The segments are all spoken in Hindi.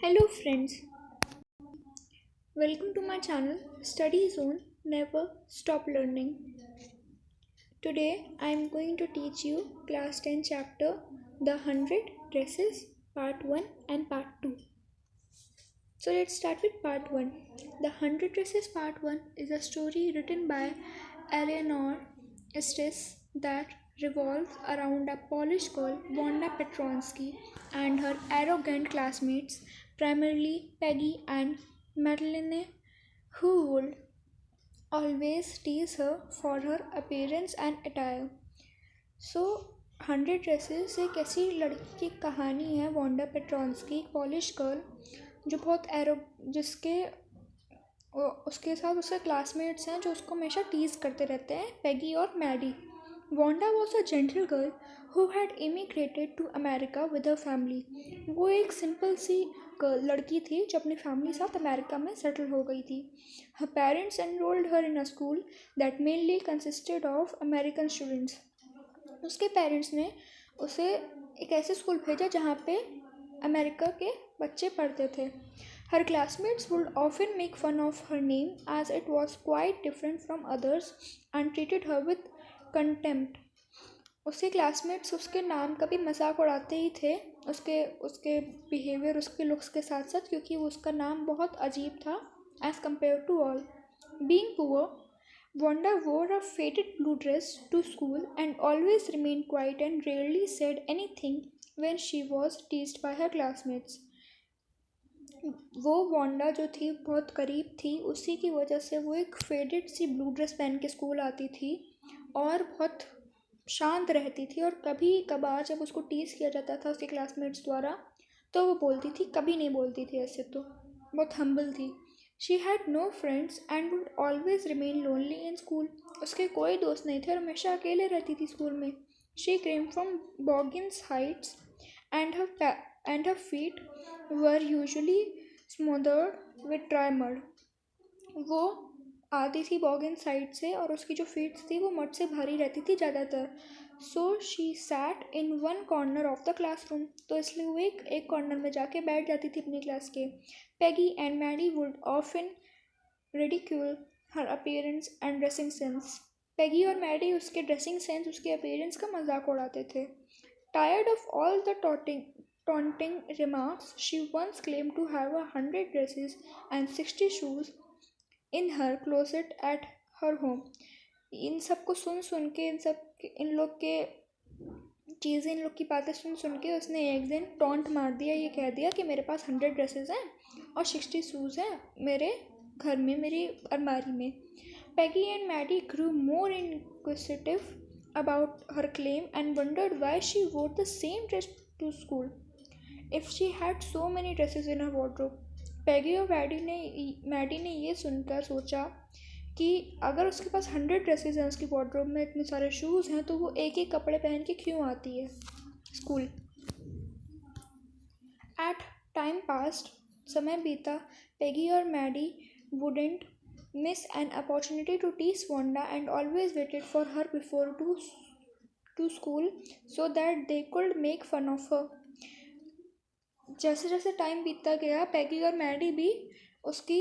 Hello friends, welcome to my channel Study Zone Never Stop Learning. Today I am going to teach you class 10 chapter The 100 Dresses part 1 and part 2. So let's start with part 1. The 100 Dresses part 1 is a story written by Eleanor Estes that revolves around a Polish girl, Wanda Petronsky, and her arrogant classmates, primarily Peggy and Madeline, who would always tease her for her appearance and attire. So 100 dresses एक ऐसी लड़की की कहानी है, वांडा पेट्रॉन्स्की, पॉलिश गर्ल जो बहुत जिसके उसके साथ उसके क्लासमेट्स हैं जो उसको हमेशा टीज़ करते रहते हैं, पेगी और Maddie. Wanda was a gentle girl who had immigrated to America with her family. वो एक सिंपल सी लड़की थी जो अपनी फैमिली के साथ अमेरिका में सेटल हो गई थी. Her parents enrolled her in a school that mainly consisted of American students. उसके पेरेंट्स ने उसे एक ऐसे स्कूल भेजा जहाँ पे अमेरिका के बच्चे पढ़ते थे. Her classmates would often make fun of her name as it was quite different from others and treated her with contempt. उसके क्लासमेट्स उसके नाम का भी मजाक उड़ाते ही थे, उसके बिहेवियर, उसके लुक्स के साथ साथ, क्योंकि उसका नाम बहुत अजीब था as compared to all. Being poor, Wanda wore a faded blue dress to school and always remained quiet and rarely said anything when she was teased by her classmates. वो वांडा जो थी बहुत करीब थी, उसी की वजह से वो एक फेडेड सी ब्लू ड्रेस पहन के स्कूल आती थी और बहुत शांत रहती थी. और कभी कभार जब उसको टीज़ किया जाता था उसके क्लासमेट्स द्वारा तो वो बोलती थी, कभी नहीं बोलती थी ऐसे, तो बहुत हम्बल थी. She had no friends and would always remain lonely in school. उसके कोई दोस्त नहीं थे और हमेशा अकेले रहती थी स्कूल में. She came from Boggins Heights and her feet were usually smothered with dry mud. वो आती थी बॉगिन साइड से और उसकी जो फीट थी वो मड से भरी रहती थी ज़्यादातर. So she sat in one corner of the classroom. तो इसलिए वो एक कॉर्नर में जाके बैठ जाती थी अपनी क्लास के. Peggy and Maddie would often ridicule her appearance and dressing sense. Peggy और मैडी उसके ड्रेसिंग सेंस, उसके अपीयरेंस का मजाक उड़ाते थे. Tired of all the taunting remarks, she once claimed to have 100 dresses and 60 shoes in her closet at her home. इन सब को सुन के इन लोग की बातें सुन के उसने एक दिन टॉन्ट मार दिया, ये कह दिया कि मेरे पास 100 ड्रेसेस हैं और 60 शूज़ हैं मेरे घर में, मेरी अलमारी में. Peggy and Maddie grew more inquisitive about her claim and wondered why she wore the same dress to school if she had so many dresses in her wardrobe. Peggy और मैडी ने ये सुनकर सोचा कि अगर उसके पास 100 ड्रेसेस हैं, उसकी वार्डरोब में इतने सारे शूज़ हैं, तो वो एक एक कपड़े पहन के क्यों आती है स्कूल. एट टाइम पास्ट, समय बीता. पेगी और Maddie wouldn't miss an opportunity to tease Wanda and always waited for her before to school so that they could make fun of her. जैसे जैसे टाइम बीतता गया, पैगी और मैडी भी उसकी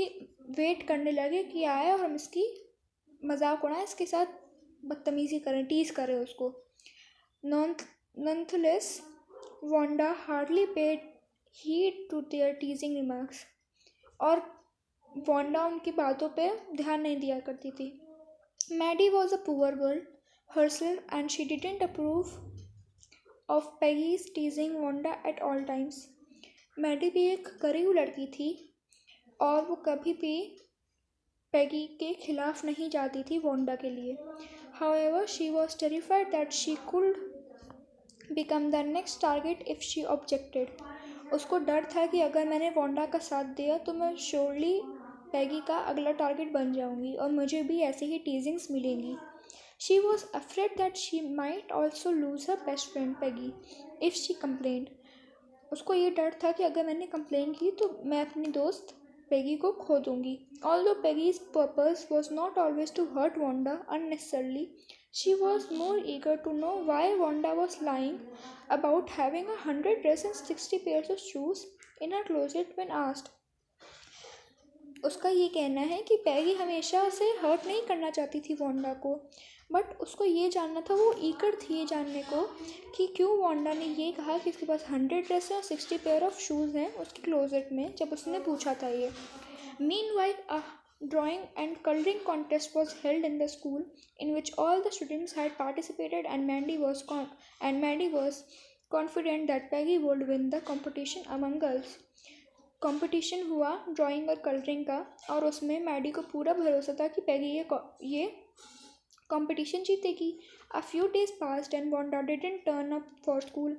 वेट करने लगे कि आए और हम इसकी मजाक उड़ाएं, इसके साथ बदतमीज़ी करें, टीज़ करें उसको. Nonetheless, Wanda hardly paid heed to their teasing remarks. और वांडा उनकी बातों पे ध्यान नहीं दिया करती थी. Maddie was a poor girl herself and she didn't approve of Peggy's teasing Wanda at all times. Maddie भी एक गरीब लड़की थी और वो कभी भी पेगी के खिलाफ नहीं जाती थी वांडा के लिए. However, she was terrified that she could become the next target if she objected. उसको डर था कि अगर मैंने वांडा का साथ दिया तो मैं श्योरली पेगी का अगला टारगेट बन जाऊंगी और मुझे भी ऐसे ही टीजिंग्स मिलेंगी. She was afraid that she might also lose her best friend Peggy if she complained. उसको ये डर था कि अगर मैंने कंप्लेन की तो मैं अपनी दोस्त पेगी को खो दूंगी. Although Peggy's purpose was not always to hurt Wanda unnecessarily, she was more eager to know why Wanda was lying about having 100 dresses and 60 pairs of shoes in her closet when asked. उसका ये कहना है कि पैगी हमेशा उसे हर्ट नहीं करना चाहती थी वांडा को, बट उसको ये जानना था, वो ईगर थी ये जानने को कि क्यों वांडा ने ये कहा कि उसके पास 100 ड्रेस और 60 पेयर ऑफ शूज़ हैं उसके क्लोजेट में, जब उसने पूछा था ये. Meanwhile, a drawing and coloring contest was held in the school in which all the students had participated, and Mandy was confident that Peggy would win the competition among girls. Competition हुआ ड्राइंग और कलरिंग का, और उसमें मैडी को पूरा भरोसा था कि पैगी ये कंपटीशन जीतेगी. A few days passed and Wanda didn't turn up for school.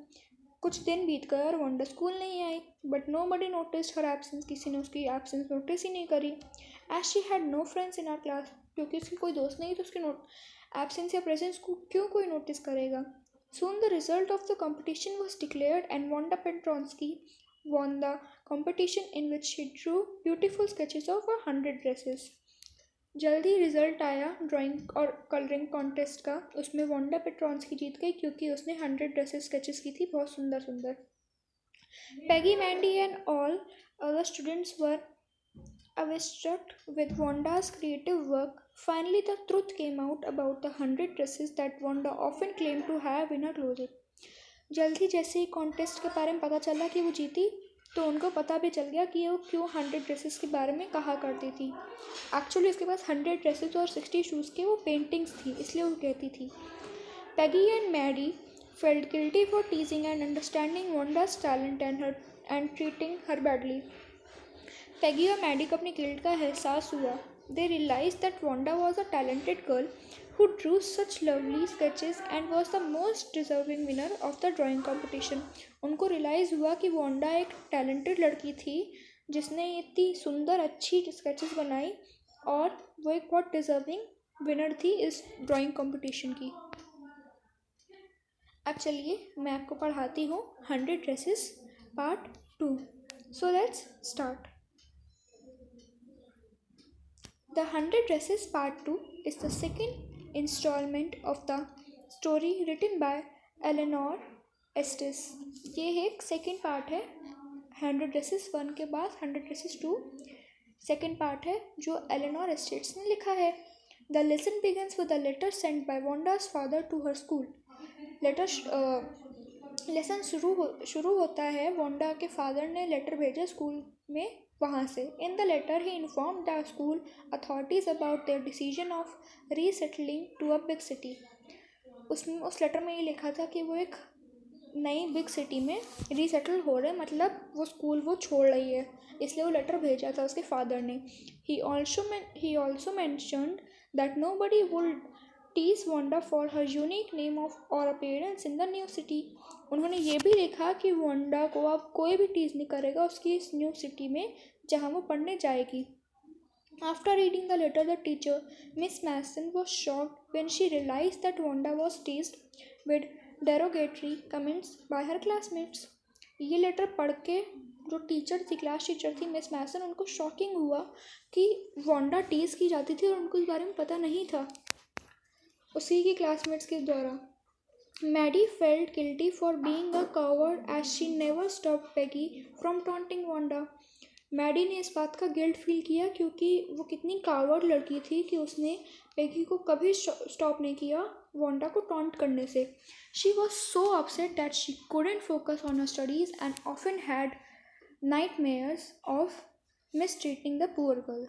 कुछ दिन बीत गए और वांडा स्कूल नहीं आई. But nobody noticed her absence. किसी ने उसकी एब्सेंस नोटिस ही नहीं करी. As she had no friends in our class. क्योंकि उसकी कोई दोस्त नहीं तो उसकी एब्सेंस या प्रेजेंस को क्यों कोई नोटिस करेगा. Soon the result of the competition was declared, and Wanda Petronsky won the competition in which she drew beautiful sketches of 100 dresses. जल्दी रिजल्ट आया ड्राइंग और कलरिंग कॉन्टेस्ट का. उसमें वांडा पेट्रॉन्स्की जीत गई क्योंकि उसने 100 ड्रेसेस स्केचेस की थी, बहुत सुंदर सुंदर. Peggy, Mandy and all other students were awestruck with Wanda's creative work. Finally, the truth came out about the 100 dresses that Wanda often claimed to have in her closet. जल्दी जैसे ही कॉन्टेस्ट के बारे में पता चला कि वो जीती, तो उनको पता भी चल गया कि वो क्यों 100 ड्रेसेस के बारे में कहा करती थी. एक्चुअली उसके पास 100 ड्रेसेस और 60 शूज़ के वो पेंटिंग्स थी, इसलिए वो कहती थी. Peggy and Maddie felt guilty for teasing and understanding Wanda's talent and treating her badly. Peggy और मैडी को अपनी गिल्ट का एहसास हुआ. They realized that Wanda was a talented girl who drew such lovely sketches and was the most deserving winner of the drawing competition. उनको रियलाइज़ हुआ कि वांडा एक टैलेंटेड लड़की थी जिसने इतनी सुंदर अच्छी स्केचेस बनाई, और वो एक बहुत डिजर्विंग विनर थी इस ड्राइंग कंपटीशन की. अब चलिए मैं आपको पढ़ाती हूँ 100 dresses part 2. So let's start. The 100 Dresses Part 2 is the second installment of the story written by Eleanor Estes. ये एक सेकेंड पार्ट है 100 Dresses 1 के बाद 100 Dresses 2 सेकेंड पार्ट है जो एलेनोर एस्टेट्स ने लिखा है. The lesson begins with a letter sent by Wanda's father to her school. Lesson शुरू होता है वांडा के फादर ने लेटर भेजा स्कूल में वहाँ से. In the letter he inform the school authorities about their decision of resettling to a big city. उस लेटर में ये लिखा था कि वो एक नई बिग सिटी में रीसेटल हो रहे, मतलब वो स्कूल वो छोड़ रही है, इसलिए वो लेटर भेजा था उसके फादर ने. He also mentioned that nobody would tease Wanda for her unique name of or appearance in the new city. उन्होंने ये भी लिखा कि वांडा को अब कोई भी टीज नहीं करेगा उसकी इस न्यू सिटी में जहाँ वो पढ़ने जाएगी. After reading the letter the teacher Miss Mason was shocked when she realised that Wanda was teased with derogatory comments by her classmates. ये लेटर पढ़ के जो टीचर थी, क्लास टीचर थी मिस मैसन, उनको शॉकिंग हुआ कि वांडा टीज की जाती थी और उनको इस बारे में पता नहीं था उसी की क्लासमेट्स के द्वारा. Maddie felt guilty for being a coward as she never stop Peggy from taunting Wanda. Maddie ने इस बात का गिल्ट फील किया क्योंकि वो कितनी कावर्ड लड़की थी कि उसने पेगी को कभी स्टॉप नहीं किया वांडा को टॉन्ट करने से. She was so upset that she couldn't focus on her studies and often had nightmares of mistreating the poor girl.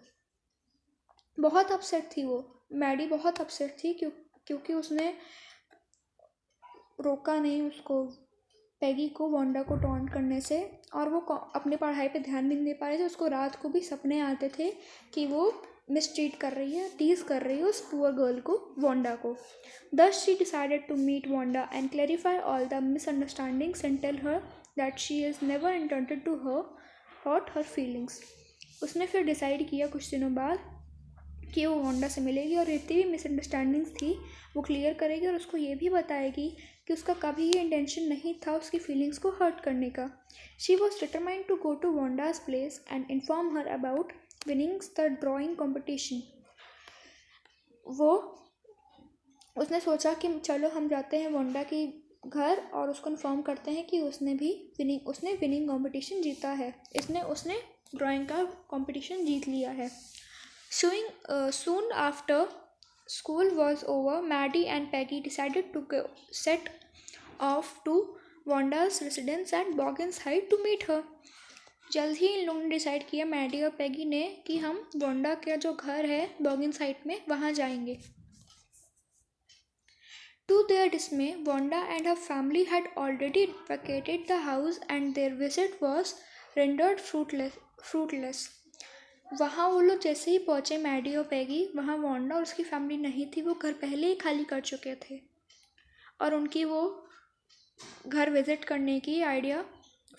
बहुत अपसेट थी वो, मैडी बहुत अपसेट थी क्योंकि उसने रोका नहीं उसको, पेगी को वांडा को टॉन्ट करने से, और वो अपने पढ़ाई पे ध्यान भी नहीं दे पा रहे थे. उसको रात को भी सपने आते थे कि वो मिसट्रीट कर रही है, टीज कर रही है उस पुअर गर्ल को, वांडा को. Thus she decided to meet Wanda and clarify all the misunderstandings and tell her that she is never intended to hurt her feelings. उसने फिर डिसाइड किया कुछ दिनों बाद कि वो वांडा से मिलेगी और जितनी भी मिसअंडरस्टैंडिंग्स थी वो क्लियर करेगी और उसको ये भी बताएगी कि उसका कभी ये इंटेंशन नहीं था उसकी फीलिंग्स को हर्ट करने का. She was determined to go to Wanda's place and inform her about winning the drawing competition. उसने सोचा कि चलो हम जाते हैं वांडा की घर और उसको इन्फॉर्म करते हैं कि उसने विनिंग कंपटीशन जीता है, उसने ड्राइंग का कंपटीशन जीत लिया है. Soon after school was over, Maddie and Peggy decided to set off to Wanda's residence at Boggins Heights to meet her. जल्द ही इन लोगों ने डिसाइड किया, मैडी और पैगी ने, कि हम वांडा का जो घर है बॉगिन्स हाइट में वहाँ जाएंगे. To their dismay, Wanda and her family had already vacated the house and their visit was rendered fruitless. वहाँ वो लोग जैसे ही पहुँचे, मैडी और पैगी, वहाँ वांडा और उसकी फैमिली नहीं थी. वो घर पहले ही खाली कर चुके थे और उनकी वो घर विजिट करने की आइडिया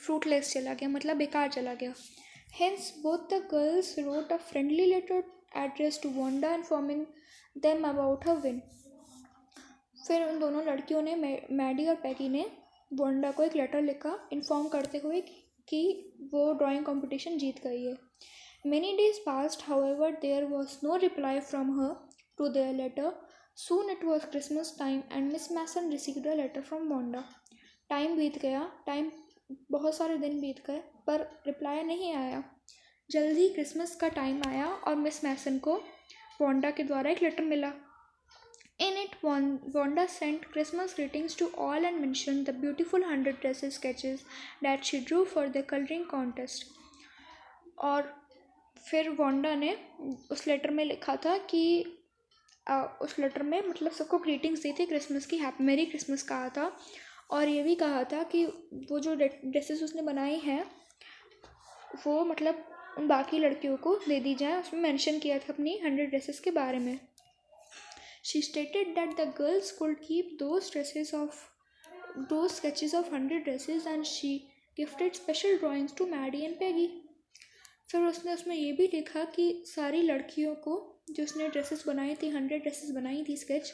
फ्रूटलेस चला गया, मतलब बेकार चला गया. Hence, both the girls wrote a friendly letter addressed to Wanda informing them about her win. फिर उन दोनों लड़कियों ने, मैडी और पैगी ने, वांडा को एक लेटर लिखा इन्फॉर्म करते हुए कि वो ड्राइंग कंपटीशन जीत गई है. Many days passed, however, there was no reply from her to their letter. Soon it was Christmas time and Miss Mason received a letter from Wanda. Time बीत गया, बहुत सारे दिन बीत गए पर रिप्लाई नहीं आया. जल्दी क्रिसमस का टाइम आया और मिस मैसन को वांडा के द्वारा एक लेटर मिला. In it, Wanda sent Christmas greetings to all and mentioned the beautiful 100 dresses sketches that she drew for the coloring contest. और फिर वांडा ने उस लेटर में लिखा था कि उस लेटर में मतलब सबको ग्रीटिंग्स दी थी क्रिसमस की, हैप्पी मेरी क्रिसमस कहा था और ये भी कहा था कि वो जो ड्रेसेस उसने बनाई हैं वो मतलब उन बाकी लड़कियों को दे दी जाए. उसमें मेंशन किया था अपनी 100 ड्रेसेस के बारे में. She stated that the girls could keep those sketches of 100 dresses and she gifted special drawings to Maddie and Peggy. फिर उसने उसमें ये भी लिखा कि सारी लड़कियों को जो उसने ड्रेसेस बनाई थी, 100 ड्रेसेस बनाई थी स्केच,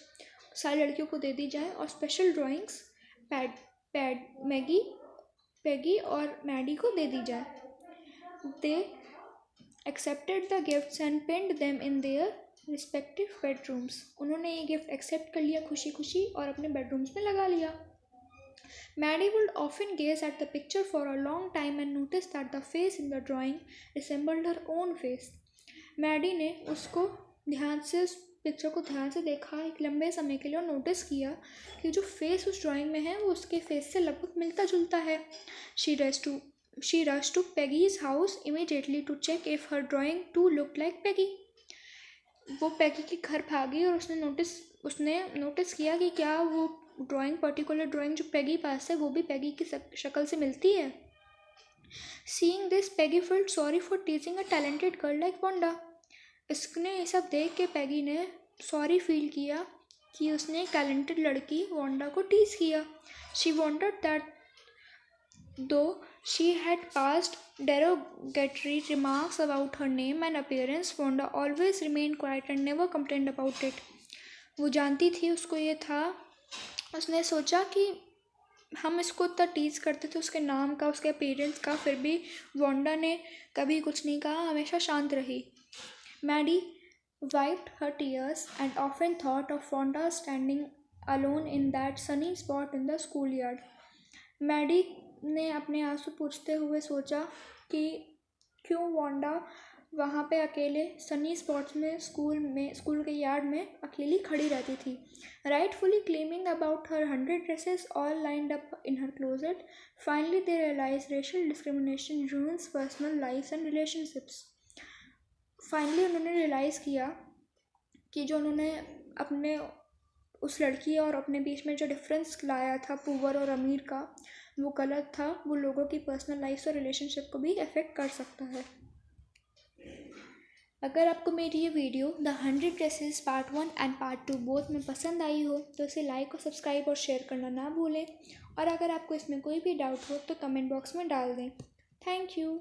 सारी लड़कियों को दे दी जाए और स्पेशल ड्राइंग्स पैगी और मैडी को दे दी जाए. They accepted the gifts and pinned them in their respective bedrooms. उन्होंने ये गिफ्ट एक्सेप्ट कर लिया खुशी खुशी और अपने बेडरूम्स में लगा लिया. Maddie would often gaze at the picture for a long time and notice that the face in the drawing resembled her own face. Maddie ने उसको ध्यान से, उस पिक्चर को ध्यान से देखा एक लंबे समय के लिए और नोटिस किया कि जो फेस उस ड्राइंग में है वो उसके फेस से लगभग मिलता जुलता है. She rushed to Peggy's house immediately to check if her drawing too looked like Peggy. वो पैगी के घर भागी और उसने नोटिस किया कि क्या वो पर्टिकुलर ड्राइंग जो पैगी पास है वो भी पैगी की शक्ल से मिलती है. Seeing this, Peggy felt sorry for teasing a talented girl like Wanda. इसने ये सब देख के पैगी ने सॉरी फील किया कि उसने एक टैलेंटेड लड़की वांडा को टीज किया. She wondered that though she had passed derogatory remarks about her name and appearance, Wanda always remained quiet and never complained about it. वो जानती थी, उसको ये था, उसने सोचा कि हम इसको इतना टीज करते थे उसके नाम का, उसके अपीयरेंस का, फिर भी वांडा ने कभी कुछ नहीं कहा, हमेशा शांत रही. Maddie wiped her tears and often thought of Wanda standing alone in that sunny spot in the schoolyard. Maddie ने अपने आंसू पोंछते हुए सोचा कि क्यों वांडा वहाँ पे अकेले सनी स्पॉट्स में स्कूल के यार्ड में अकेली खड़ी रहती थी. Rightfully claiming about her 100 dresses all lined up in her closet, finally they realized racial discrimination ruins personal lives and relationships. Finally उन्होंने रियलाइज़ किया कि जो उन्होंने अपने उस लड़की और अपने बीच में जो डिफरेंस लाया था पुअर और अमीर का, वो गलत था. वो लोगों की पर्सनल लाइफ और रिलेशनशिप को भी अफेक्ट कर सकता है. अगर आपको मेरी ये video the 100 dresses part 1 and part 2 both में पसंद आई हो तो इसे लाइक और सब्सक्राइब और शेयर करना ना भूलें. और अगर आपको इसमें कोई भी डाउट हो तो कमेंट बॉक्स में डाल दें. Thank you.